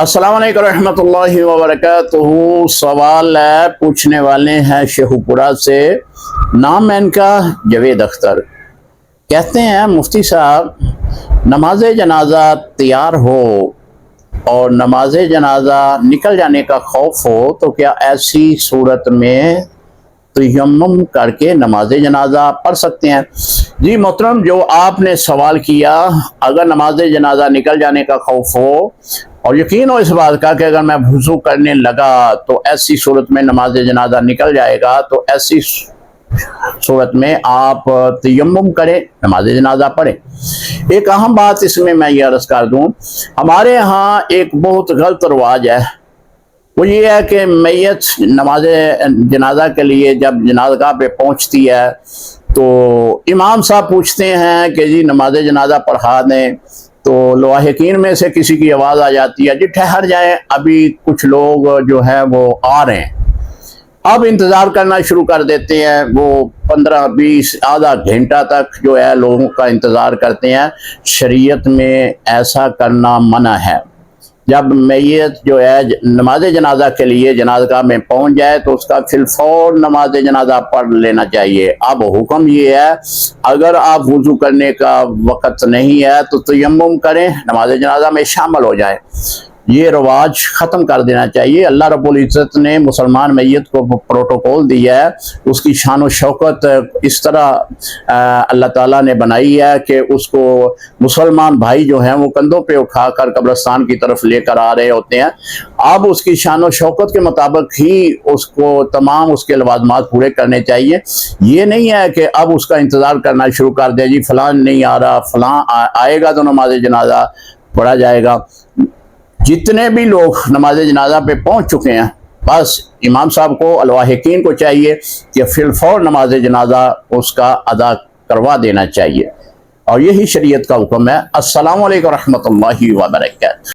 السلام علیکم ورحمۃ اللہ وبرکاتہ۔ سوال ہے، پوچھنے والے ہیں شیخوپورہ سے، نام ہے ان کا جاوید اختر۔ کہتے ہیں مفتی صاحب، نماز جنازہ تیار ہو اور نماز جنازہ نکل جانے کا خوف ہو تو کیا ایسی صورت میں تیمم کر کے نماز جنازہ پڑھ سکتے ہیں؟ جی محترم، جو آپ نے سوال کیا، اگر نماز جنازہ نکل جانے کا خوف ہو اور یقین ہو اس بات کا کہ اگر میں وضو کرنے لگا تو ایسی صورت میں نماز جنازہ نکل جائے گا، تو ایسی صورت میں آپ تیمم کریں، نماز جنازہ پڑھیں۔ ایک اہم بات اس میں یہ عرض کر دوں، ہمارے ہاں ایک بہت غلط رواج ہے، وہ یہ ہے کہ میت نماز جنازہ کے لیے جب جنازگاہ پہ پہنچتی ہے تو امام صاحب پوچھتے ہیں کہ جی نماز جنازہ پڑھا دیں، تو لواحقین میں سے کسی کی آواز آ جاتی ہے، جی ٹھہر جائیں، ابھی کچھ لوگ جو ہیں وہ آ رہے ہیں۔ اب انتظار کرنا شروع کر دیتے ہیں، وہ 15-20 آدھا گھنٹہ تک جو ہے لوگوں کا انتظار کرتے ہیں۔ شریعت میں ایسا کرنا منع ہے۔ جب میت جو ہے نماز جنازہ کے لیے جنازگاہ میں پہنچ جائے تو اس کا فی الفور نماز جنازہ پڑھ لینا چاہیے۔ اب حکم یہ ہے، اگر آپ وضو کرنے کا وقت نہیں ہے تو تیمم کریں، نماز جنازہ میں شامل ہو جائیں۔ یہ رواج ختم کر دینا چاہیے۔ اللہ رب العزت نے مسلمان میت کو پروٹوکول دیا ہے، اس کی شان و شوکت اس طرح اللہ تعالیٰ نے بنائی ہے کہ اس کو مسلمان بھائی جو ہیں وہ کندھوں پہ اٹھا کر قبرستان کی طرف لے کر آ رہے ہوتے ہیں۔ اب اس کی شان و شوکت کے مطابق ہی اس کو تمام اس کے لوازمات پورے کرنے چاہیے۔ یہ نہیں ہے کہ اب اس کا انتظار کرنا شروع کر دے، جی فلاں نہیں آ رہا، فلاں آئے گا تو نماز جنازہ پڑھا جائے گا۔ جتنے بھی لوگ نماز جنازہ پہ پہنچ چکے ہیں، بس امام صاحب کو، الواحقین کو چاہیے کہ فی الفور نماز جنازہ اس کا ادا کروا دینا چاہیے، اور یہی شریعت کا حکم ہے۔ السلام علیکم ورحمۃ اللہ وبرکاتہ۔